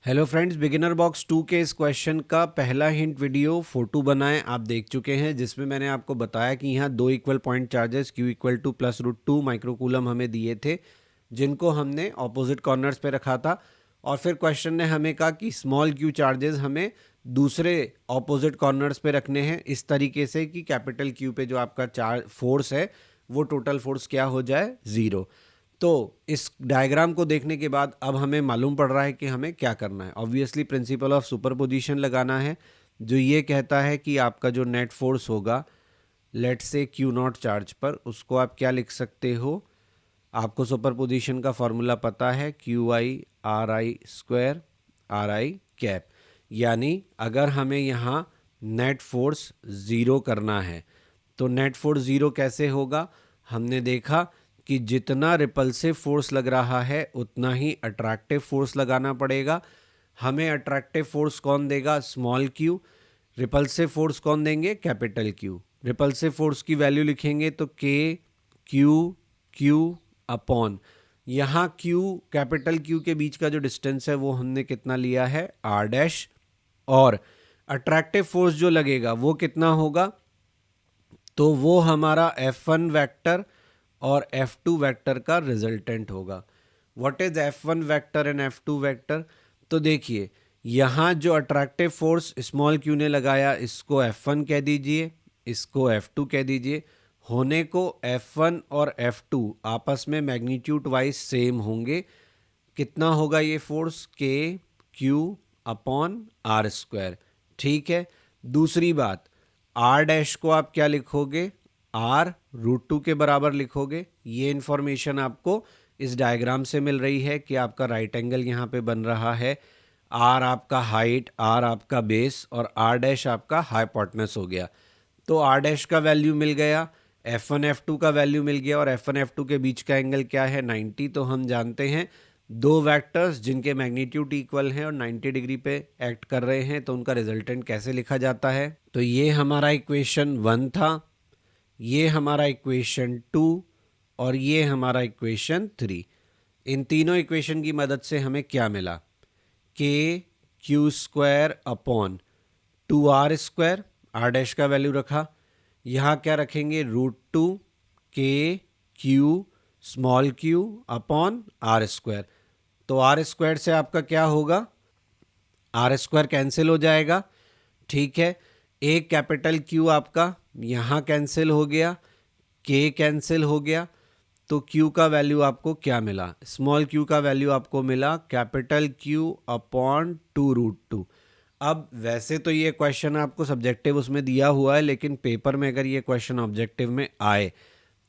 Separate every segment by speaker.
Speaker 1: Hello friends, beginner box 2 के इस question का पहला हिंट वीडियो फोटो बनाएं आप देख चुके हैं, जिसमें मैंने आपको बताया कि यहाँ दो equal point charges Q equal to plus root 2 microcoulomb हमें दिए थे, जिनको हमने ऑपोजिट कॉर्नर्स पे रखा था। और फिर क्वेश्चन ने हमें कहा कि स्मॉल Q चार्जेस हमें दूसरे ऑपोजिट कॉर्नर्स पे रखने हैं इस तरीके से कि कैपिटल Q पे जो आपका चार्ज फोर्स है वो टोटल फोर्स क्या हो जाए, ज़ीरो। तो इस डायग्राम को देखने के बाद अब हमें मालूम पड़ रहा है कि हमें क्या करना है। ऑब्वियसली प्रिंसिपल ऑफ सुपरपोजिशन लगाना है, जो ये कहता है कि आपका जो नेट फोर्स होगा लेट से क्यू नॉट चार्ज पर, उसको आप क्या लिख सकते हो। आपको सुपरपोजिशन का फॉर्मूला पता है, Q I R I square are I cap. यानी अगर हमें यहाँ नेट फोर्स ज़ीरो करना है तो नेट फोर्स ज़ीरो कैसे होगा। हमने देखा कि जितना रिपल्सिव फोर्स लग रहा है उतना ही अट्रैक्टिव फोर्स लगाना पड़ेगा। हमें अट्रैक्टिव फोर्स कौन देगा, स्मॉल क्यू। रिपल्सिव फोर्स कौन देंगे, कैपिटल क्यू। रिपल्सिव फोर्स की वैल्यू लिखेंगे तो के क्यू क्यू अपॉन, यहाँ क्यू कैपिटल क्यू के बीच का जो डिस्टेंस है वो हमने कितना लिया है, आर डैश। और अट्रैक्टिव फोर्स जो लगेगा वो कितना होगा, तो वो हमारा F1 वेक्टर और F2 वेक्टर का रिजल्टेंट होगा। What is F1 vector and F2 vector. तो देखिए यहाँ जो अट्रैक्टिव फोर्स स्मॉल क्यू ने लगाया इसको F1 कह दीजिए, इसको F2 कह दीजिए। होने को F1 और F2 आपस में मैग्नीट्यूड वाइज सेम होंगे। कितना होगा ये फोर्स, के क्यू अपॉन आर स्क्वायर। ठीक है। दूसरी बात, आर डैश को आप क्या लिखोगे, आर रूट 2 के बराबर लिखोगे। ये इंफॉर्मेशन आपको इस डायग्राम से मिल रही है कि आपका राइट एंगल यहाँ पे बन रहा है। आर आपका हाइट, आर आपका बेस और आर डैश आपका हाइपोटेनस हो गया। तो आर डैश का वैल्यू मिल गया, F1 F2 का वैल्यू मिल गया, और F1 F2 के बीच का एंगल क्या है, 90। तो हम जानते हैं दो वेक्टर्स जिनके मैग्नीट्यूड इक्वल हैं और 90 डिग्री पे एक्ट कर रहे हैं तो उनका रिजल्टेंट कैसे लिखा जाता है। तो ये हमारा इक्वेशन 1 था, ये हमारा इक्वेशन 2 और ये हमारा इक्वेशन 3। इन तीनों इक्वेशन की मदद से हमें क्या मिला, k q square upon 2r square, r dash का वैल्यू रखा। यहाँ क्या रखेंगे, root 2 k q small q upon r square. तो आर स्क्वायर से आपका क्या होगा, आर स्क्वायर कैंसिल हो जाएगा। ठीक है। एक कैपिटल क्यू आपका यहाँ कैंसिल हो गया, के कैंसिल हो गया। तो क्यू का वैल्यू आपको क्या मिला, स्मॉल क्यू का वैल्यू आपको मिला कैपिटल क्यू अपॉन 2 रूट 2। अब वैसे तो ये क्वेश्चन आपको सब्जेक्टिव उसमें दिया हुआ है, लेकिन पेपर में अगर ये क्वेश्चन ऑब्जेक्टिव में आए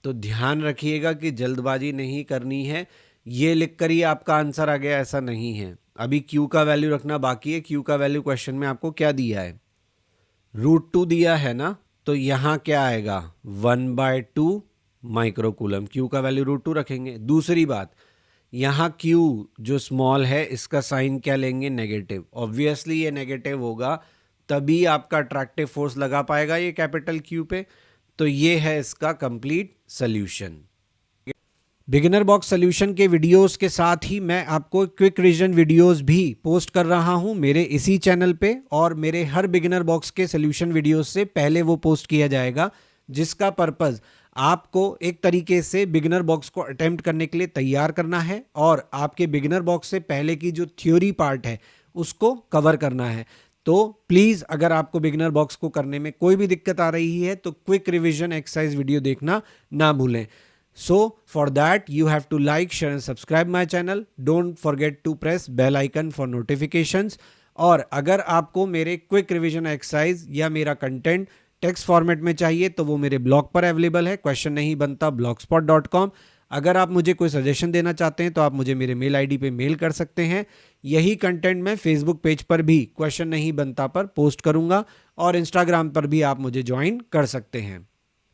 Speaker 1: तो ध्यान रखिएगा कि जल्दबाजी नहीं करनी है। ये लिखकर ही आपका आंसर आ गया ऐसा नहीं है, अभी क्यू का वैल्यू रखना बाकी है। क्यू का वैल्यू क्वेश्चन में आपको क्या दिया है, रूट 2 दिया है ना, तो यहाँ क्या आएगा, 1/2 माइक्रोकूलम। क्यू का वैल्यू रूट 2 रखेंगे। दूसरी बात, यहाँ क्यू जो स्मॉल है इसका साइन क्या लेंगे, नेगेटिव। ऑब्वियसली ये नेगेटिव होगा तभी आपका अट्रैक्टिव फोर्स लगा पाएगा ये कैपिटल क्यू पे। तो ये है इसका complete solution. Beginner box solution के वीडियोस के साथ ही मैं आपको क्विक रिवीजन वीडियोस भी पोस्ट कर रहा हूं मेरे इसी चैनल पे, और मेरे हर बिगिनर बॉक्स के सोल्यूशन वीडियोस से पहले वो पोस्ट किया जाएगा, जिसका पर्पस आपको एक तरीके से बिगिनर बॉक्स को अटेम्प्ट करने के लिए तैयार करना है और आपके बिगिनर बॉक्स से पहले की जो थ्योरी पार्ट है उसको कवर करना है। तो प्लीज़ अगर आपको बिगिनर बॉक्स को करने में कोई भी दिक्कत आ रही है तो क्विक रिवीजन एक्सरसाइज वीडियो देखना ना भूलें। So for that you have to like, share and subscribe my channel. Don't forget to press bell icon for notifications. और अगर आपको मेरे क्विक रिवीजन एक्सरसाइज या मेरा कंटेंट टेक्स्ट फॉर्मेट में चाहिए तो वो मेरे ब्लॉग पर अवेलेबल है, क्वेश्चन नहीं बनता blogspot.com। अगर आप मुझे कोई सजेशन देना चाहते हैं तो आप मुझे मेरे मेल आईडी पे मेल कर सकते हैं। यही कंटेंट मैं फेसबुक पेज पर भी क्वेश्चन नहीं बनता पर पोस्ट करूंगा और इंस्टाग्राम पर भी आप मुझे ज्वाइन कर सकते हैं।